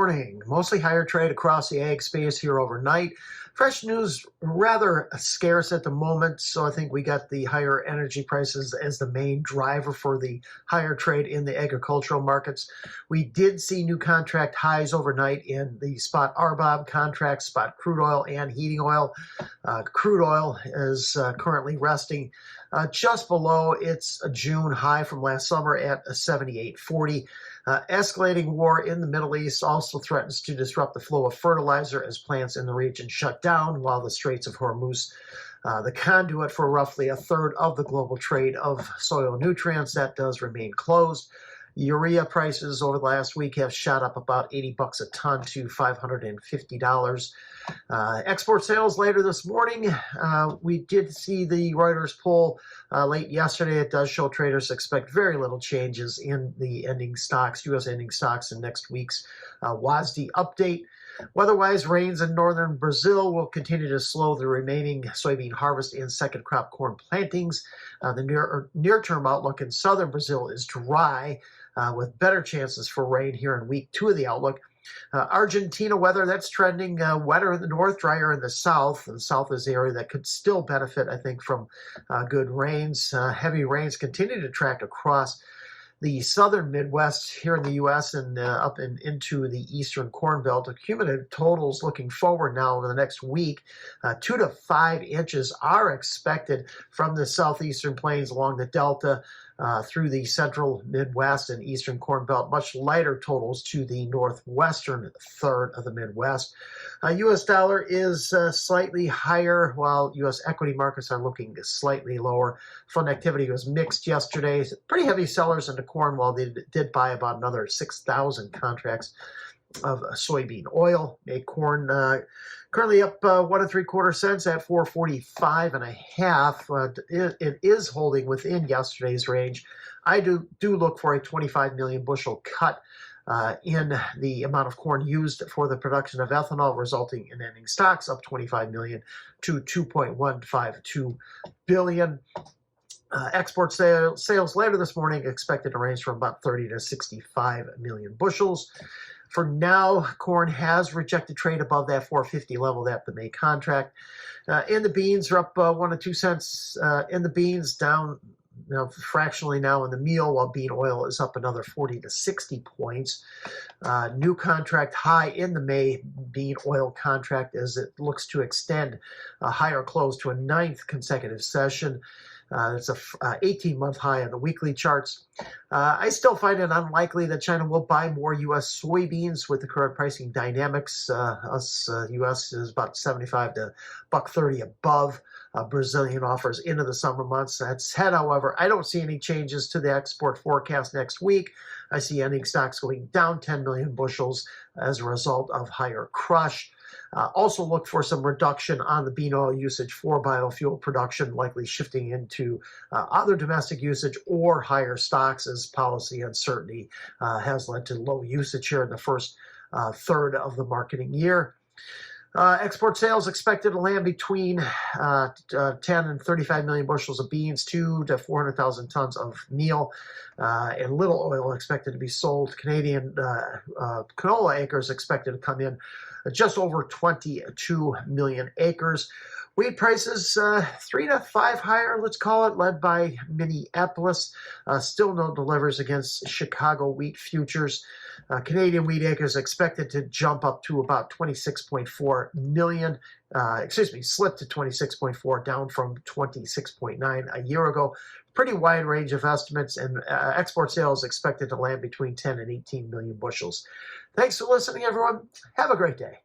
morning. Mostly higher trade across the ag space here overnight. Fresh news rather scarce at the moment, so I think we got the higher energy prices as the main driver for the higher trade in the agricultural markets. We did see new contract highs overnight in the spot RBOB contract, spot crude oil and heating oil. Crude oil is currently resting just below its June high from last summer at 78.40. Escalating war in the Middle East also threatens to disrupt the flow of fertilizer as plants in the region shut down, while the Straits of Hormuz, the conduit for roughly a third of the global trade of soil nutrients, that does remain closed. Urea prices over the last week have shot up about $80 a ton to $550. Export sales later this morning. We did see the Reuters poll late yesterday. It does show traders expect very little changes in the ending stocks, U.S. ending stocks in next week's WASDE update. Weather-wise, rains in northern Brazil will continue to slow the remaining soybean harvest and second crop corn plantings. The near-term outlook in southern Brazil is dry, with better chances for rain here in week 2 of the outlook. Argentina weather, that's trending wetter in the north, drier in the south. And the south is the area that could still benefit, I think, from good rains. Heavy rains continue to track across the southern Midwest here in the U.S. and up and into the eastern Corn Belt. Cumulative totals looking forward now over the next week, 2 to 5 inches are expected from the southeastern plains along the Delta through the central Midwest and eastern Corn Belt. Much lighter totals to the northwestern third of the Midwest. U.S. dollar is slightly higher, while U.S. equity markets are looking slightly lower. Fund activity was mixed yesterday. Pretty heavy sellers into corn, while they did buy about another 6,000 contracts of soybean oil. Corn currently up 1 3/4 cents at 445.5. It is holding within yesterday's range. I do look for a 25 million bushel cut in the amount of corn used for the production of ethanol, resulting in ending stocks up 25 million to 2.152 billion. Export sales later this morning expected to range from about 30 to 65 million bushels. For now, corn has rejected trade above that 450 level, that the May contract. In the beans are up 1 to 2 cents in the beans, down fractionally now in the meal, while bean oil is up another 40 to 60 points. New contract high in the May bean oil contract as it looks to extend a higher close to a 9th consecutive session. It's a 18-month high on the weekly charts. I still find it unlikely that China will buy more U.S. soybeans with the current pricing dynamics. U.S. is about 75 to $1.30 above Brazilian offers into the summer months. That said, however, I don't see any changes to the export forecast next week. I see ending stocks going down 10 million bushels as a result of higher crush. Also look for some reduction on the bean oil usage for biofuel production, likely shifting into other domestic usage or higher stocks as policy uncertainty has led to low usage here in the first third of the marketing year. Export sales expected to land between 10 and 35 million bushels of beans, 2 to 400,000 tons of meal, and little oil expected to be sold. Canadian canola acres expected to come in just over 22 million acres. Wheat prices 3 to 5 higher, let's call it, led by Minneapolis. Still no delivers against Chicago wheat futures. Canadian wheat acres expected to jump up to about 26.4 million. Slipped to 26.4, down from 26.9 a year ago. Pretty wide range of estimates, and export sales expected to land between 10 and 18 million bushels. Thanks for listening, everyone. Have a great day.